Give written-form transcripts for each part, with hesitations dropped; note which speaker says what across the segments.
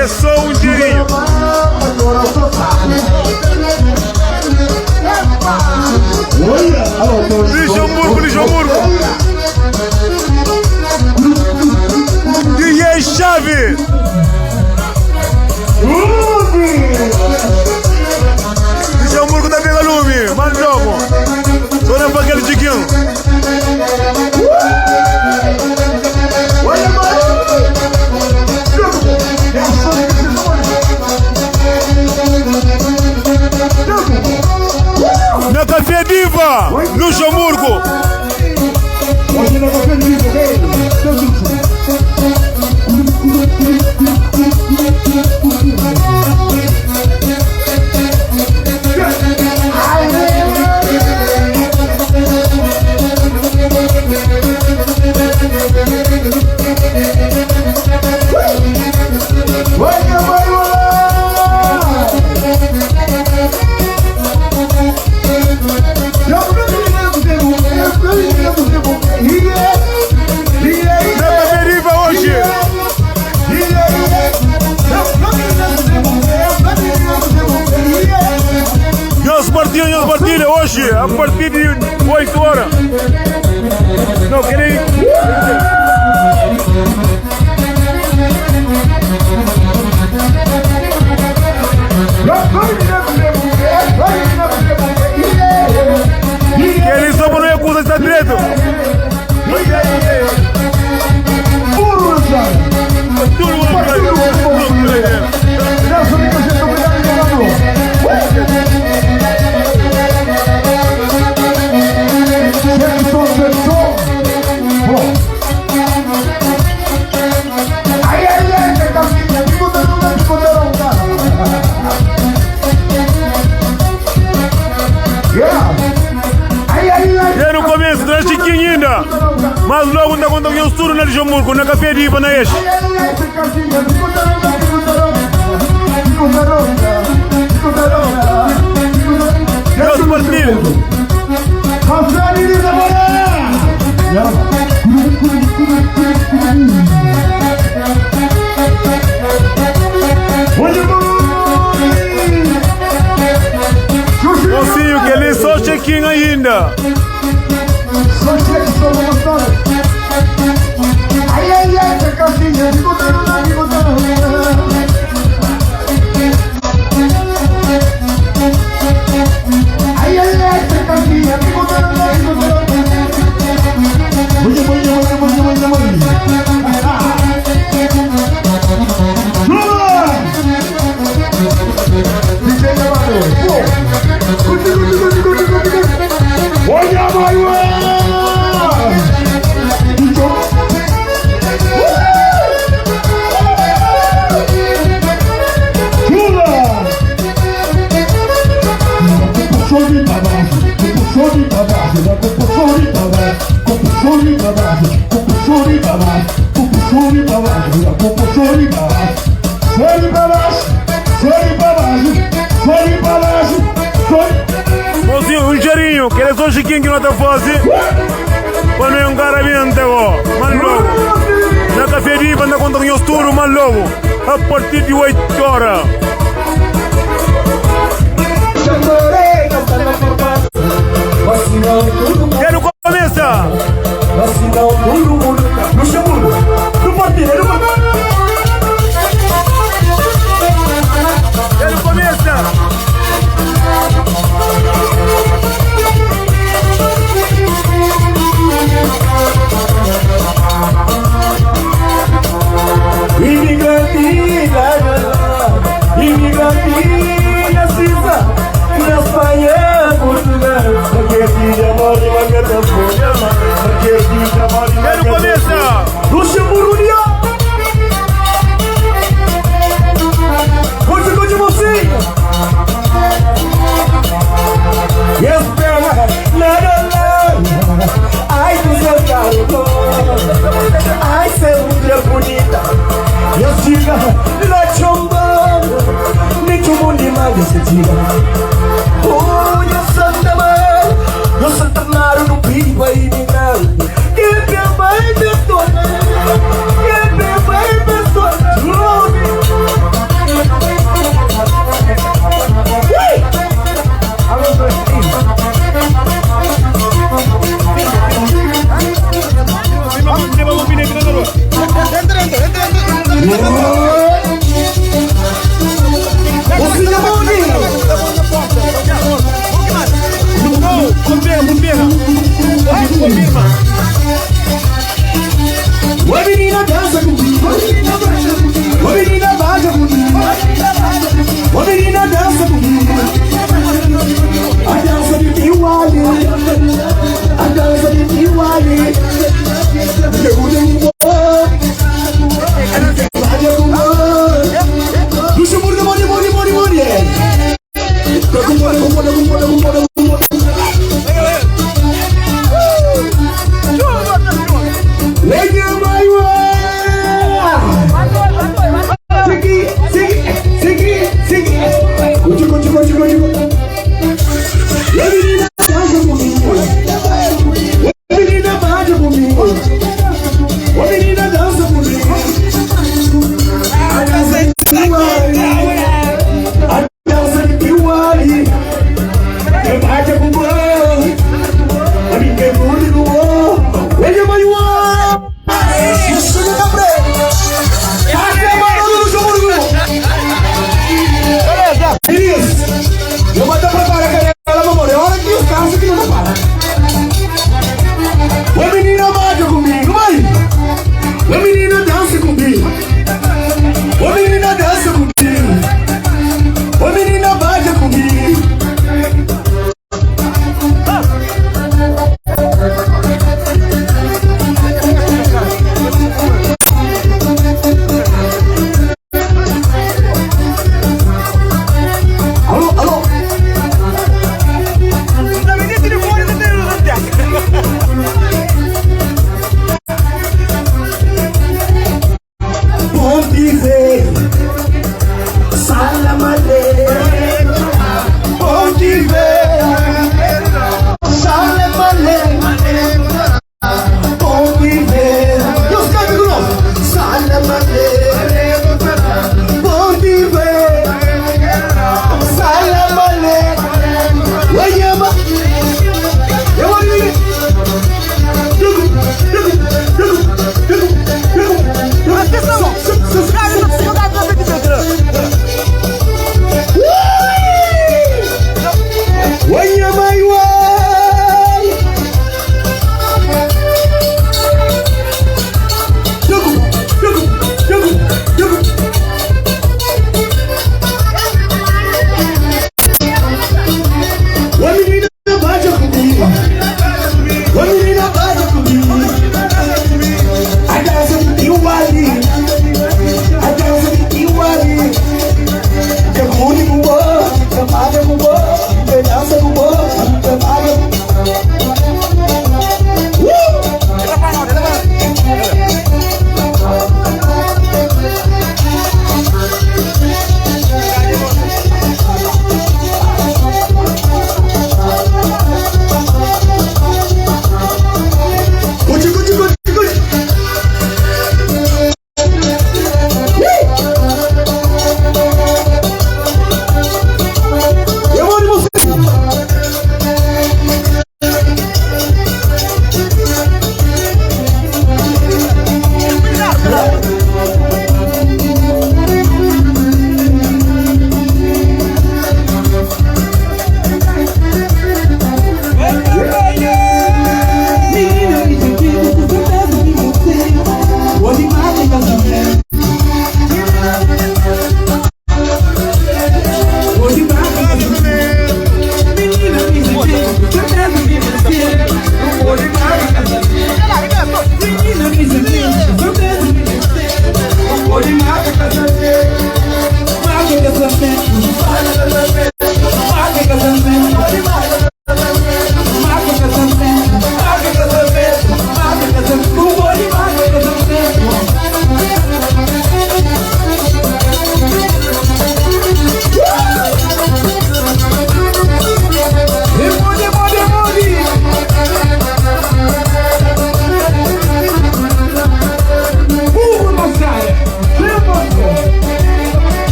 Speaker 1: É só um dinheirinho. Luxemburgo, Luxemburgo. DJ Chave. Luxemburgo tá pegando lume. Mano, jogo. Só não pra aquele tiquinho. Na Café Diva, Luxemburgo. Hoje na Café Diva, Partilha hoje, a partir de 8 horas. Não, querem. Querem só para não acusar de direito. Mas logo ainda quando eu estudo na Luxemburgo, na Café Diva, na Este. Deus partilha. Mocinho, que ele só check-in ainda. Só check-in, só mostrando. Ai, ai, ai, essa calcinha, me botaram lá, me botaram lá. Ai, ai, ai, essa calcinha, me botaram lá, me botaram lá. Muito, muito, muito, muito, muito, muito. DJ Gamador, pô! Olha a maior! Mozinho, um cheirinho, que ele é só um chiquinho que não está fácil. Quando é um cara bem antigo, mas logo. Na Café Diva, anda contando em osturo, mas logo. A partir de 8 horas. Quero começar! Vacinão, todo mundo, Luxemburgo, do Partilheiro. Quero começar! Imigrante, imigrante, Cisa, na Espanha, Portugal. Quero começar! Luxemburgo, continua de você! E as pernas, ai do seu garoto, ai seu mulher bonita, e as digas, na chomba, nem chumbo nem mais esse dia. Oh, eu santa mãe, eu santa maro no pico aí me dá, que me vai me tornar, que me vai me tornar.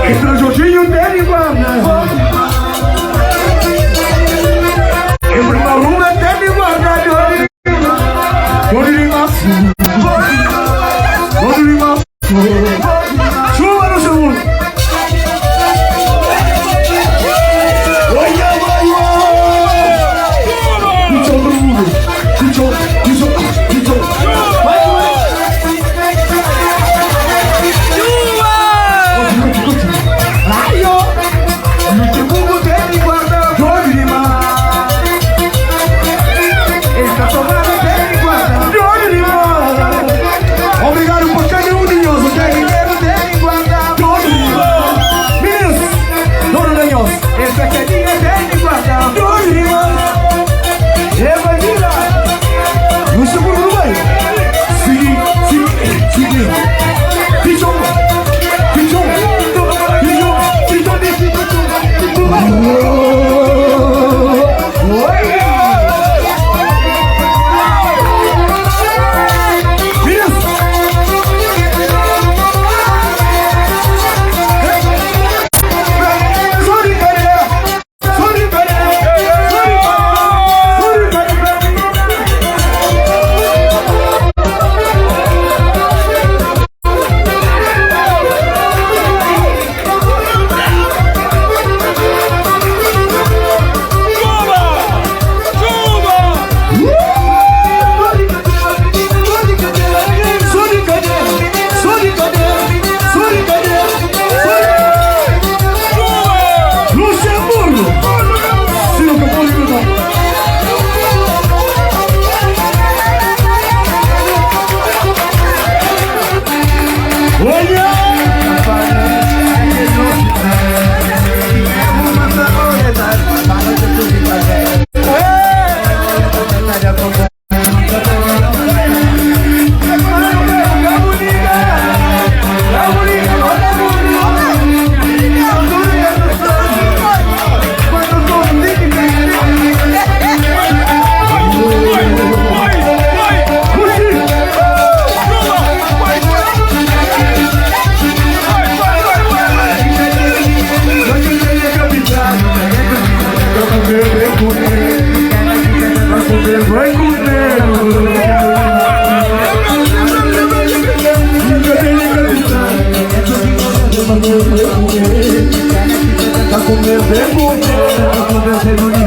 Speaker 1: Entra Jorginho dele, guarda. Entra uma rua dele, guarda. Chuva no segundo.
Speaker 2: Tá com meu vergonha, eu tô descendo de